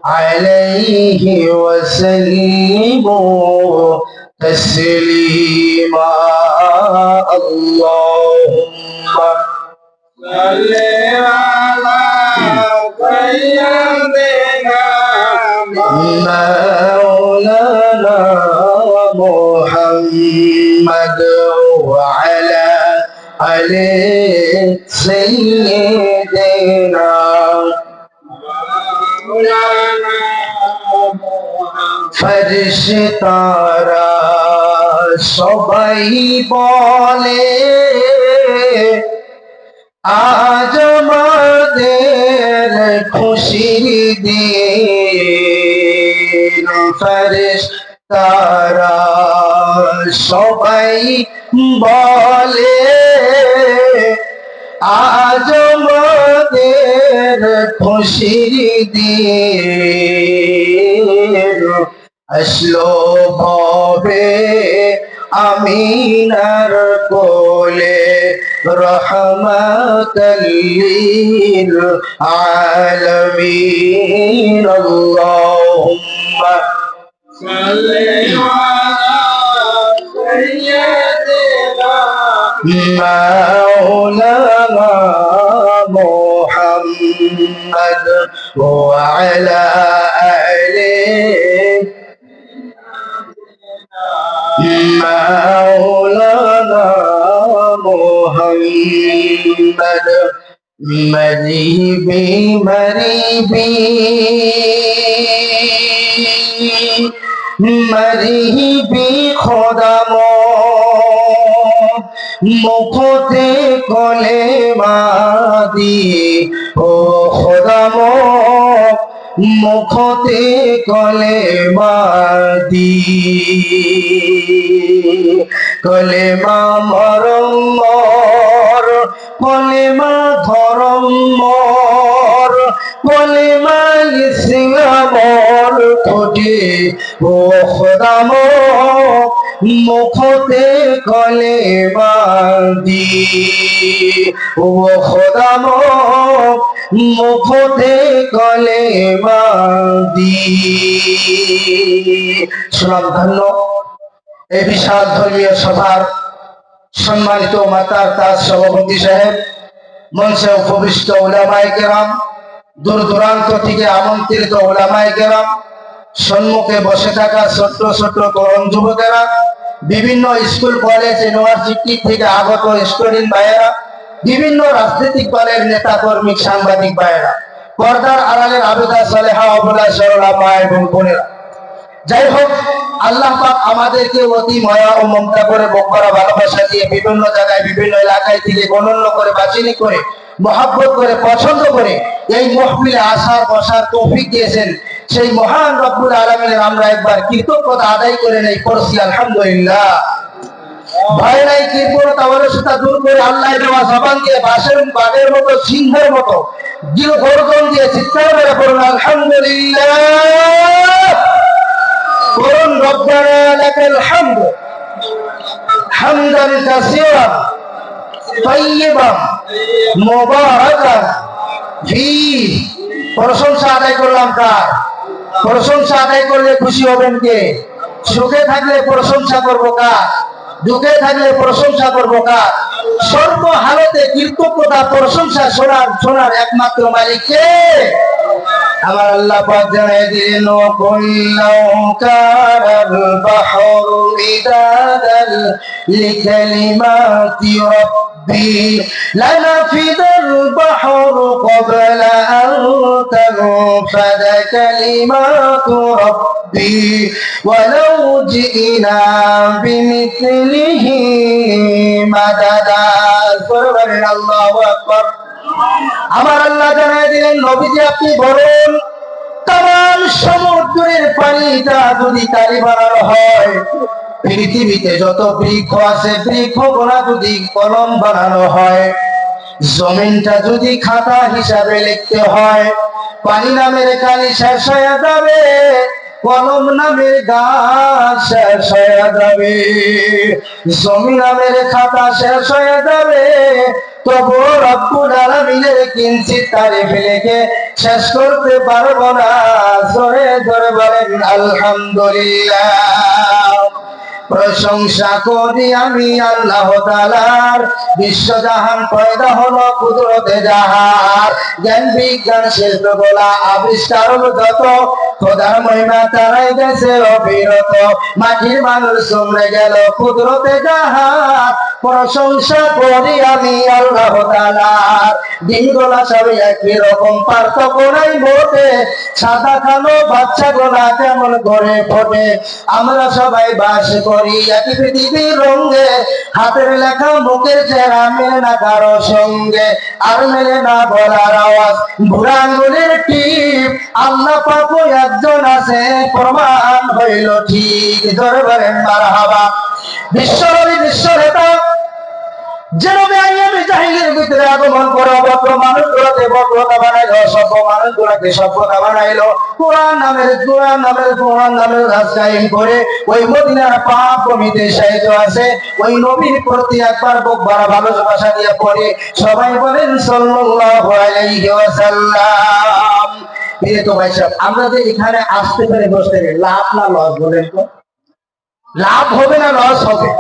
عليه وسلموا تسليما اللهم صل على سيدنا مولانا محمد وعلى آل سيدنا ফেরেশতারা সবাই বলে আজ আমাদের খুশির দিন ফেরেশতারা সবাই বলে আজ আমাদের খুশির দিন আসলো ভবে আমিনার কোলে রহমাতাল লিল আলামিন আল্লাহুম্মা সাল্লি আলা সাইয়্যিদিনা মাওলানা মুহাম্মদ ওয়া আলা আলিহি مولانا محمد مريبي مريبي مريبي خدام মুখতে কলেমা দি ও খোদাম মুখতে কলেমা দি কলেমা মরম মর কলেমা ধরম মর কলেমা ইসলামর কোটি ও খোদাম মুখতে কলেমা দি ও খোদাম মুখতে কলেমা দি সুনামধন্য এই বিশাল ধর্মীয় সভার সম্মানিত মাতার তাজ সভাপতি সাহেব, মঞ্চে উপবিষ্ট উলামায়ে কেরাম, দূর দূরান্ত থেকে আমন্ত্রিত উলামায়ে কেরাম, সম্মুখে বসে থাকা ছোট্ট ছোট্ট তরুণ যুবকেরা, বিভিন্ন স্কুল কলেজ ইউনিভার্সিটি থেকে আগত স্টুডেন্ট ভাইয়েরা, বিভিন্ন রাজনৈতিক দলের নেতা কর্মী সাংবাদিক ভাইয়েরা, পর্দার আড়ালের আবেদা সালেহা অবলা সরলা মা এবং বোনেরা, যাই হোক আল্লাহ পাক আমাদেরকে অতি মায়া ও মমতা করে বকরা ভালোবাসা দিয়ে বিভিন্ন জায়গায় বিভিন্ন এলাকায় থেকে গণন্য করে বাছাই করে মহব্বত করে পছন্দ করে এই মাহফিলে আসার বসার তৌফিক দিয়েছেন। সেই মহান রব্বুল আলামিনের আমরা একবার কৃতজ্ঞতা আদায় করে নেই, পড়ছি আলহামদুলিল্লাহ। ভয় নাই, কৃপণতা অলসতা দূর করে আল্লাহ দেওয়া জবান দিয়ে বাঁশের বাঘের মতো সিংহের মতো দিল গর্জন দিয়ে চিৎকার করে পড়ুন আলহামদুলিল্লাহ। قل ربنا لك الحمد حمدا كثيرا طيبا مباركا فيه। প্রশংসা আদায় করলাম কার? প্রশংসা আদায় করলে খুশি হবেন কে? সুখে থাকলে প্রশংসা করবো কার? দুঃখে থাকলে প্রশংসা করবো কার? সর্ব হালতে কৃতজ্ঞতা প্রশংসা শোনার একমাত্র মালিক কে? আমার আল্লাহ পাক জানায় দিলেন কুল্লাউ কানাল বাহরু মিদাদাল লিকালিমাতি রাব্বি লানাফিদাল বাহরু ক্বাবলা আন তানফাদা কালিমাতু রাব্বি ওয়ালাউ জিনা বিমিথলিহি মাদাদা। সুবহানাল্লাহু আকবার। আমার আল্লাহ জানায় দিলেন নবীজি আপনি বলেন তাম সমুদ্রের পানিটা যদি তালি বানানো হয়, পৃথিবীতে যত বৃক্ষ আছে বৃক্ষগুলো যদি কলম বানানো হয়, জমিনটা যদি খাতা হিসাবে লিখতে হয়, পানি নামের কালি শেষ হয়ে যাবে, কলম নামের গাছ শেষ হয়ে যাবে, জমি নামের খাতা শেষ হয়ে যাবে, তবু রব্বুল আলামিনের কিঞ্চিত তারিফ লিখে শেষ করতে পারবো না। আলহামদুলিল্লাহ। প্রশংসা করি আমি আল্লাহ তাআলার, বিশ্বজাহান পয়দা হলো কুদরতে যাহার, জ্ঞান বিজ্ঞান শিল্পকলা আবিষ্কার যত, খোদার মহিমা তারাই গেছে অবিরত, মাটির মানুষ চমড়ে গেল কুদরতে যাহার। প্রশংসা করি আমি আল্লাহ তাআলার, দিনগুলা সবই একই রকম, পার্থক্য নাই মোটে, সাদা কালো বাচ্চা গোলা কেমন করে ফোটে, আমরা সবাই বাস করি একই পৃথিবীর রঙে, হাতের লেখা মুখের চেহারা মেলে না কারো সঙ্গে, আর মেলে না বলার আওয়াজ, বুড়া আঙ্গুলের টিপ, আল্লাহ পাক একজন আছে প্রমাণ হইল ঠিক, দরবারে মারহাবা। বিশ্বনেতা যেভাবে আইয়ামে জাহিলের ভিতরে আগমন করে অভদ্র মানুষগুলোকে ভদ্রতা বানাইল, সভ্য মানুষগুলোকে সভ্যতা বানাইল, কোরআন নামের রাজ কায়েম করে ওই মদিনার পাপ কমিতে সাহিত্য আছে, ওই নবীর প্রতি একবার বুক ভরা ভালোবাসা দিয়ে পড়ে সবাই বলেন সাল্লাল্লাহু আলাইহি ওয়াসাল্লাম। তো ভাই সাহেব, আমরা যে এখানে আসতে পেরে বসতে পেরে লাভ না লস বলেন তো? লাভ হবে না লস হবে?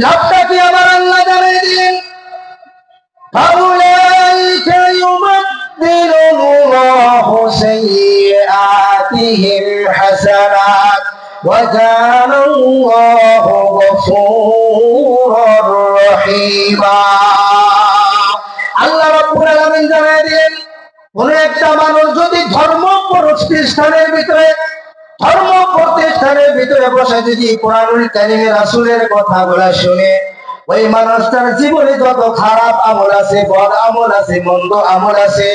লাভটা কি আমার আল্লাহ জানিয়ে দিলেন, ফাউলাইকা ইউবাদদিলুল্লাহু সাইয়্যাতিহিম হাসানাত ওয়া কানা আল্লাহু গফুরুর রহিমা। আল্লাহ রাব্বুল আলামিন জানিয়ে দিলেন, কোন একটা মানুষ যদি ধর্ম প্রতিষ্ঠানের ভিতরে বসে যদি কোরআনুল কারীমের রাসূলের কথাগুলো শুনে, ওই মানুষটার জীবনে যত খারাপ আমল আছে, বদ আমল আছে, মন্দ আমল আছে,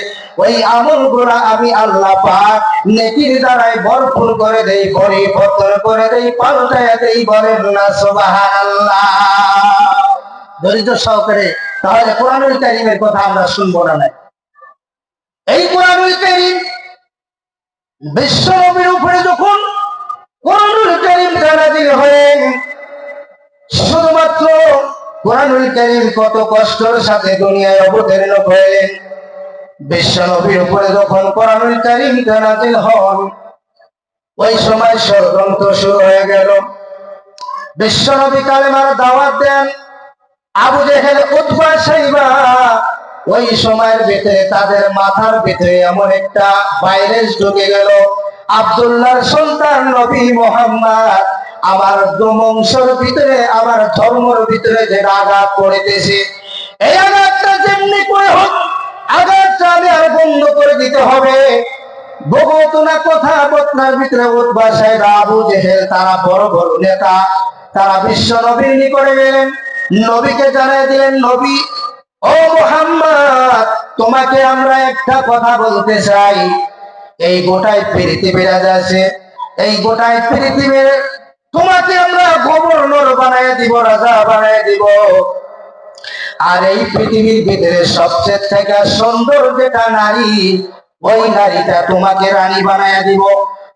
ওই আমলগুলো আমি আল্লাহ পাক নেকির দ্বারাই ভরপুর করে দেই, পরিবর্তন করে দেই, পাল্টায় দেই। বলেন না সুবহানাল্লাহ? ধৈর্য সহকারে তাহলে কোরআনুল কারীমের কথা আমরা শুনবো না? এই কোরআনুল কারীম বিশ্ব নবীর উপরে যখন কোরআনুল কারীম নাযিল হলেন, শুধুমাত্র কোরআনুল কারীম কত কষ্টের সাথে দুনিয়ায় অবতীর্ণ হলেন। বিশ্ব নবীর উপরে যখন কোরআনুল কারীম নাযিল হন, ওই সময় ষড়যন্ত্র শুরু হয়ে গেল। বিশ্ব নবী কালেমার দাওয়াত দেন, আবু জেহেল, উতবা, শাইবা ওই সময়ের ভিতরে তাদের মাথার ভিতরে এমন একটা ভাইরাস ঢুকে গেল, আব্দুল্লাহর সন্তান নবী মুহাম্মদ আমার বংশের ভিতরে, আমার ধর্মের ভিতরে যে আঘাত পড়েছে, এই আঘাতটা যেমনি করে হোক আঘাতটা আমি আর বন্ধ করে দিতে হবে। বগতনা কথা বতনার ভিতরে উতবা, শাইবা, আবু জেহেল তারা বড় বড় নেতা, তারা বিশ্ব নবীর নিকটে গেলেন, নবীকে জানিয়ে দিলেন, নবী ও মুহাম্মদ, তোমাকে আমরা একটা কথা বলতে চাই। এই গোটাই পৃথিবীর আছে, এই গোটাই পৃথিবীর তোমাকে আমরা গভর্নর বানায় দিব, রাজা বানায় দিব, আর এই পৃথিবীর ভিতরে সবচেয়ে থেকে সুন্দর যেটা নারী, ওই নারীটা তোমাকে রানী বানায় দিব।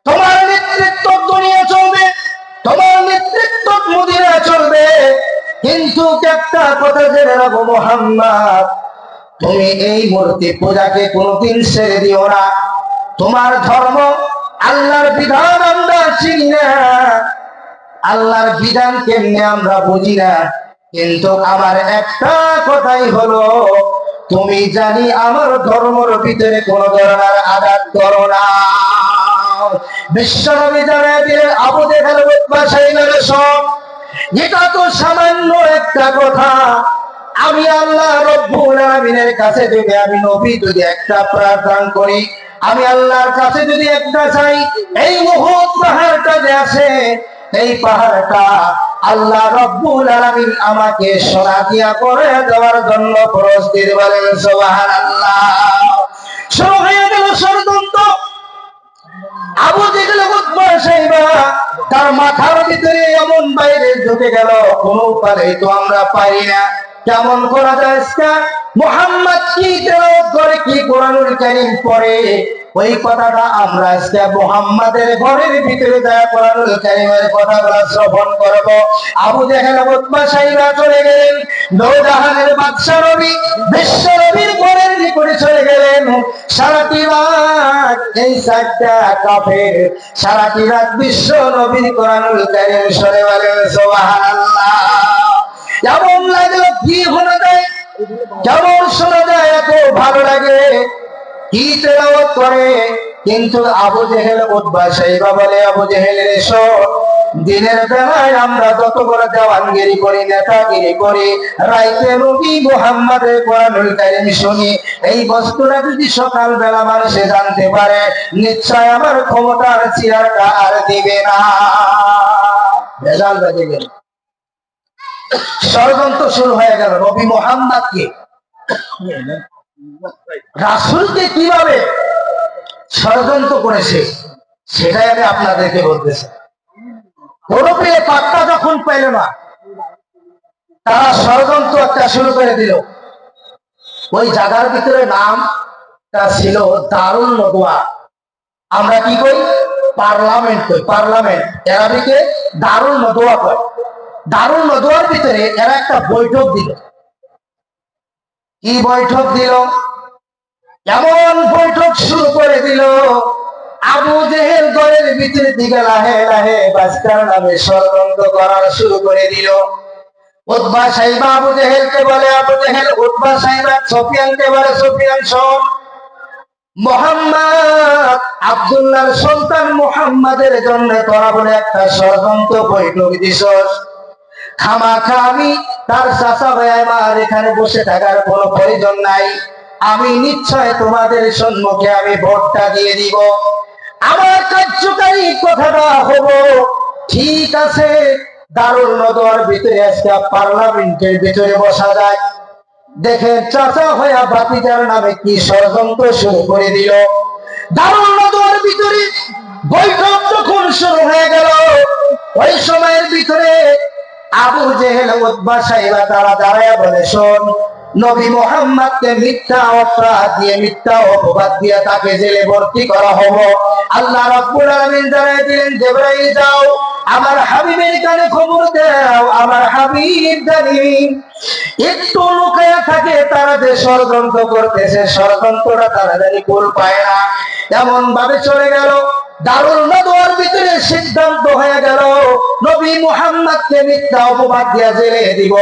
তোমার নেতৃত্ব দুনিয়া চলবে, তোমার নেতৃত্ব মদিনা চলবে, কিন্তু একটা কথা জেনে রাখো মুহাম্মদ, তুমি এই মূর্তি পূজাকে কোনোদিন ছেড়ে দিও না। তোমার ধর্ম আল্লাহর বিধান আমরা চিনি না, আল্লাহর বিধান কেমনে আমরা বুঝি না, কিন্তু আমার একটা কথাই হলো, তুমি জানি আমার ধর্মের ভিতরে কোন ধরনের আঘাত করো না। বিশ্বনবী জানিয়ে দিলেন, আবু জেহেল, উতবা, শাইবার সব, এটা তো সামান্য একটা কথা। আমি আল্লাহ রব্বুল আলামিনের কাছে যদি আমি নবী যদি একটা প্রার্থনা করি, আমি আল্লাহর কাছে যদি একটা চাই, এই উহুদ পাহাড়টা যে আছে, এই পাহাড়টা আল্লাহ রব্বুল আলামিন আমাকে সোনা দিয়া করে দেওয়ার জন্য প্রস্তুত। বলেন সুবহানাল্লাহ। শুরু হয়ে গেল ষড়যন্ত্র। আবু জেহেল, উতবা, শাইবা তার মাথার ভিতরে এমন বাইরে ঢুকে গেল, কোন উপায় তো আমরা পারি না, কেমন করা যায়? মুহাম্মদ কি তেলাওয়াত করে, কি কোরআনুল কারীম পড়ে, ওই কথাটা আমরা আজকে মুহাম্মাদের ঘরের ভিতরে যায় কোরআনুল কারীমের কথাগুলো শ্রবণ করব। আবু জেহেল উতবা সাইবা চলে গেলেন, নৌজাহানের বাদশা নবী বিশ্ব নবীর ঘরের ভিতরে চলে গেলেন। সারাটি রাত এই চারটা কাফের সারাটি রাত বিশ্ব নবীর কোরআনুল কারীম শুনে বলেন সুবহানাল্লাহ। কেমন লাগলো, কি হলো যায়, কেমন শোনা যায়, এত ভালো লাগে, কি তেলাওয়াত করে। কিন্তু আবু জেহেল উতবা সাইবা বলে, আবু জেহেলের এসো, দিনের বেলায় আমরা যত বড় দেওয়ানগিরি করি, নেতাগিরি করি, রাইতে নবী মুহাম্মাদের কোরআনুল কারীম শুনি, এই বস্তুটা যদি সকাল বেলা মানুষে জানতে পারে, নিশ্চয় আমার ক্ষমতার চেয়ারটা আর দিবে না। ভেজাল বেজে গেল, ষড়যন্ত্র শুরু হয়ে গেল। নবী মুহাম্মদকে, রাসূলকে কিভাবে ষড়যন্ত্র করেছে সেটাই আমি আপনাদেরকে বলতেছি। কোনো পেয়ে পাত্তা যখন পেল না, তারা ষড়যন্ত্র একটা শুরু করে দিল। ওই জায়গার ভিতরে নামটা ছিল দারুল নদওয়া। আমরা কি কই? পার্লামেন্ট কই, পার্লামেন্ট। আরবিতে দারুল নদওয়া কয়। দারুল নদওয়ার ভিতরে এরা একটা বৈঠক দিল। কি বৈঠক দিল? এমন বৈঠক শুরু করে দিল, আবু জেহেল ঘরের ভিতরে দিকে লাহে লাহে বাদশার নামে ষড়যন্ত্র করা শুরু করে দিল। উতবা সাইবা আবু জেহেলকে বলে, আবু জেহেল উতবা সাইবা সুফিয়ানকে বলে, সুফিয়ান শোন, মুহাম্মদ আব্দুল্লাহর সন্তান মুহাম্মাদের জন্য তোরা বলে একটা ষড়যন্ত্র বৈঠক দিছস। খামাখা আমি তার চাচা ভাই আমার এখানে বসে থাকার কোনো প্রয়োজন নাই। আমি নিশ্চয় তোমাদের সম্মুখে আমি ভোটটা দিয়ে দিব। আমার কার্যকারী কথাটা হবো, ঠিক আছে, দারুল নদওয়ার ভিতরে আজকে পার্লামেন্টের ভিতরে বসা যায়। দেখেন চাচা হইয়া বাতিজার নামে কি ষড়যন্ত্র শুরু করে দিল। দারুল নদওয়ার ভিতরে বৈঠক যখন শুরু হয়ে গেল, ওই সময়ের ভিতরে আবু জেহেল উতবা সাইবা তারা দাঁড়ায়া বলে, শোন, নবী মুহাম্মদকে মিথ্যা অপরাধ দিয়ে, মিথ্যা অপবাদ দিয়ে তাকে জেলে ভর্তি করা হলো। আল্লাহ রাব্বুল আলামিন জানাই দিলেন, জিবরাইল যাও, আমার হাবিবের কানে খবর দাও, আমার হাবিব জানি একটু লুকায়া থাকে, তারা যে ষড়যন্ত্র করতেছে ষড়যন্ত্রটা তারা জানি কুল পায় না। এমন ভাবে চলে গেল। দারুল নদওয়ার ভিতরে সিদ্ধান্ত হয়ে গেল, নবী মুহাম্মদকে মিথ্যা অপবাদ দিয়ে জেলে দিব।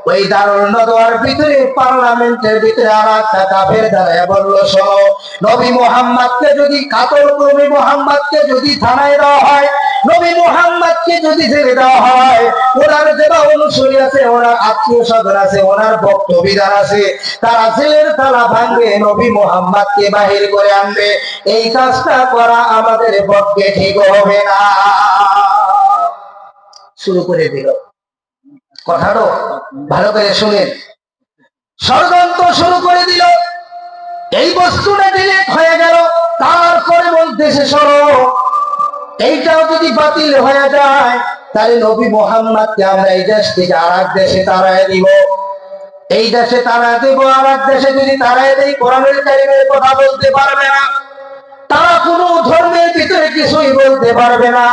ওই দারুল নদওয়ার ভিতরে পার্লামেন্টের ভিতরে আর একটা কাফের দাঁড়ায় বলল, শোনো, নবী মুহাম্মদকে যদি কাতল, নবী মুহাম্মদকে যদি থানায় দেওয়া হয়, নবী মুহাম্মদকে যদি জেলে দেওয়া হয়, ওনার যারা অনুসারী আছে, ওনার আত্মীয় স্বজন আছে, ওনার বক্তবিদার আছে, তারা জেলের তালা ভাঙবে, নবী মুহাম্মদকে বাহির করে আনবে। এই কাজটা করা আমাদের পক্ষে ঠিক হবে না। শুরু করে দিল। কথাটা ভালো করে শুনেন, ষড়যন্ত্র শুরু করে দিল। এই বস্তুটা ডিলিট হয়ে গেল। তারপরে বলতেছে, শোনো, এইটাও যদি বাতিল হয়ে যায়, তাহলে নবী মুহাম্মদকে আমরা এই দেশ থেকে আর এক দেশে তাড়ায় দিব। এই দেশে তাড়ায় দেব, আর এক দেশে যদি তাড়ায় দেই, কোরআনুল কারীমের কথা বলতে পারবে না, তারা কোন ধর্মের ভিতরে কিছুই বলতে পারবে না।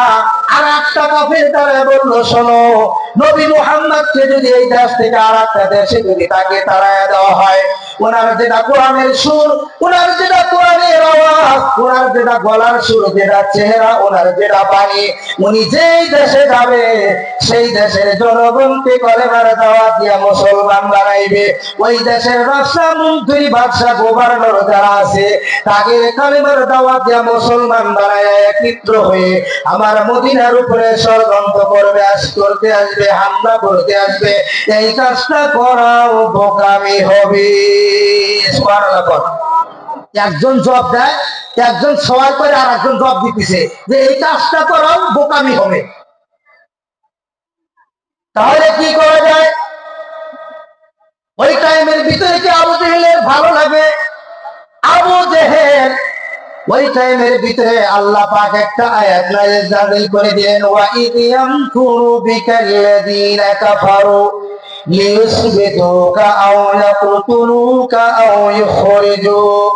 আর একটা কাফের তারা বলল, শোনো, নবী মুহাম্মদকে যদি এই দেশ থেকে আর একটা দেশে যদি তাকে তাড়ায় দেওয়া হয়, ওনার যেটা কোরআনের সুর, ওনার যেটা কোরআনের আওয়াজ, ওনার যেটা গলার সুর, যেটা চেহারা, ওনার যেটা বাণী, উনি যেই দেশে যাবে সেই দেশের জনগণকে কলেমার দাওয়াত দিয়া মুসলমান বানাইবে। ওই দেশের রাষ্ট্র মন্ত্রী, বাদশা, গভর্নর যারা আছে, তাকে কলেমার দাওয়াত দিয়া মুসলমান বানায় একত্র হয়ে আমার মদিনার উপরে ষড়যন্ত্র করবে, করতে আসবে, হামলা করতে আসবে। এই কাজটা করাও বোকামি হবে। একজন জবাব দেয়, একজন সবাই করে, আর একজন জবাব দিতেছে যে এই কাজটা করাও বোকামি হবে। তাহলে কি করা যায়? ওই টাইমের ভিতরে কি আবু জেহেলের ভালো লাগে? আবু জেহেল ওই টাইমের ভিতরে আল্লাহ পাক একটা আয়াত নাযিল করে দিলেন, ওয়া ইদ ইয়ামকুরু বিকাল্লাযীনা কাফারু লিইউসবিতুকা আও ইয়াকতুলুকা আও ইখরিজুক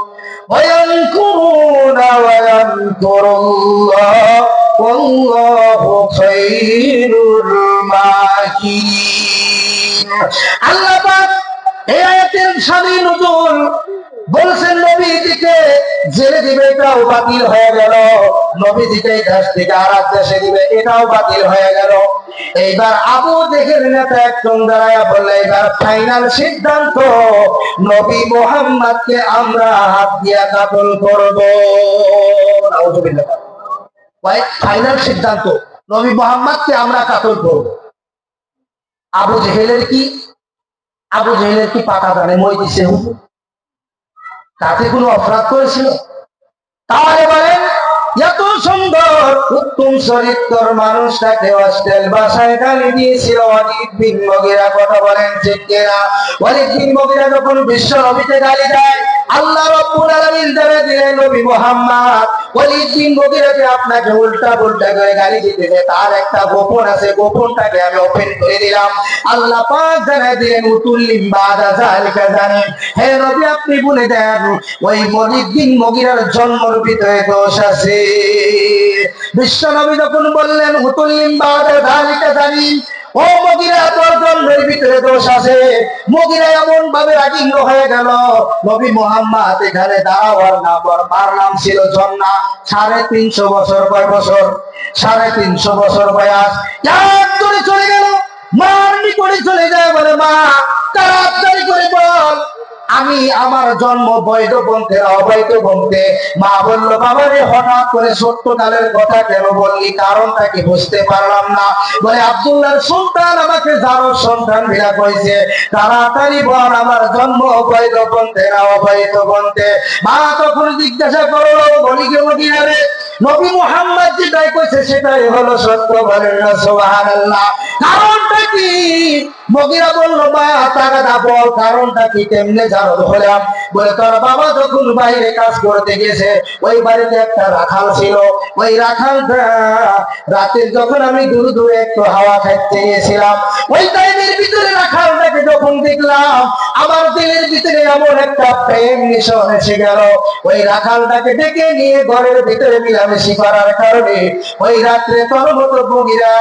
ويمكرون ويمكر الله والله خير الماكرين আল্লাহ পাক এই আয়াতের শানে নজুল বলছেন নবীজিকে জেলে দিবে এটাও বাতিল হয়ে গেল, নবীজিকে এই দেশ থেকে আর এক দেশে দিবে এটাও বাতিল হয়ে গেল। এইবার আবু জেহেল নেতা একজন দাঁড়ায়া বললে এবার ফাইনাল সিদ্ধান্ত, নবী মুহাম্মদকে আমরা হাত দিয়া কাতল করব। নাউজুবিল্লাহ। ফাইনাল সিদ্ধান্ত, নবী মুহাম্মদকে আমরা কাতল করব। আবু জেহেলের কি পাকা দানে মই দিছে? তাতে কোনো অপরাধ করেছিল? তাহলে বলেন এত সুন্দর উত্তম চরিত্রের মানুষটাকে অশ্লীল ভাষায় গালি দিয়েছিল ওয়ালিদ বিন মুগীরা। কথা বলেন ঠিক কিনা? ওয়ালিদ বিন মুগীরা যখন বিশ্ব নবীকে গালি দেয়, আল্লাহ রাব্বুল আলামিন জানিয়ে দিলেন নবী মুহাম্মদ ওয়ালিদ বিন মুগীরাকে আপনাকে উল্টা পুল্টা করে গালি দিতেছে, তার একটা গোপন আছে, গোপনটাকে আমি ওপেন করে দিলাম। আল্লাহ পাক জানিয়ে দিলেন উতুল্লিম বাদা যালিকা জানেন, হে নবী আপনি বলে দেন ওই ওয়ালিদ বিন মুগীরার জন্মের ভিতরে দোষ আছে। বিশ্ব নবী যখন বললেন উতুল্লিম বাদা যালিকা জানেন, ও মুগীরা তোর জন্মের ভিতরে দোষ আছে, মুগীরা এমন ভাবে রাগিন্ন হয়ে গেল। নবী মুহাম্মদ এখানে দাওয়ার মার নাম ছিল জন্না। 350 বছর, কয় বছর? 350 বছর বয়স। একজনে চলে গেল, মার নিকটে চলে যায়, বলে মা তাড়াতাড়ি করে বল আমি আমার জন্ম বৈধ বলতে না অবৈধ বলতে? মা বলল বাবা রে হঠাৎ করে সত্যকালের কথা কেন বললি, কারণটা কি বুঝতে পারলাম না। বলে আব্দুল্লাহর সন্তান আমাকে যারো সন্তান ভিড়া কইছে, তাড়াতাড়ি বল আমার জন্ম বৈধ বলতে না অবৈধ বলতে? মা তখন জিজ্ঞাসা করলো বলি কে মদিনা রে, নবী মুহাম্মদ যেটাই কইছে সেটাই হলো সত্য। বলেন না সুবহানাল্লাহ। কারণটা কি? মুগীরা বলল মা তাগাদা বল কারণটা কি, কেমনে জানো হলাম? বলে তোর বাবা যখন বাইরে কাজ করতে গেছে, ওই বাড়িতে একটা রাখাল ছিল, ওই রাখালটা রাতে যখন আমি দূরে দূরে একটু হাওয়া খাইতে গেছিলাম, ওই টাইমের ভিতরে রাখালটাকে যখন দেখলাম আমার দিলের ভিতরে এমন একটা প্রেম মিশন এসে গেল। ওই রাখালটাকে ডেকে নিয়ে ঘরের ভিতরে মিলামিশি করার কারণে ওই রাত্রে তোর মতো মুগীরা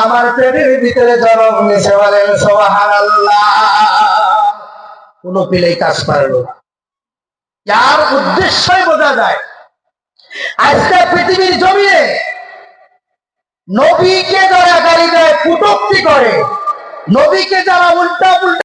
আমার প্রেমের ভিতরে জন্ম নিয়েছে। বলেন সুবহানাল্লাহ। কোন পিলেই কাজ পারলো না। যার উদ্দেশ্যই বোঝা যায় আজকে পৃথিবীর জমিনে নবীকে যারা গালি দেয়, কটূক্তি করে, নবীকে যারা উল্টা পুল্টা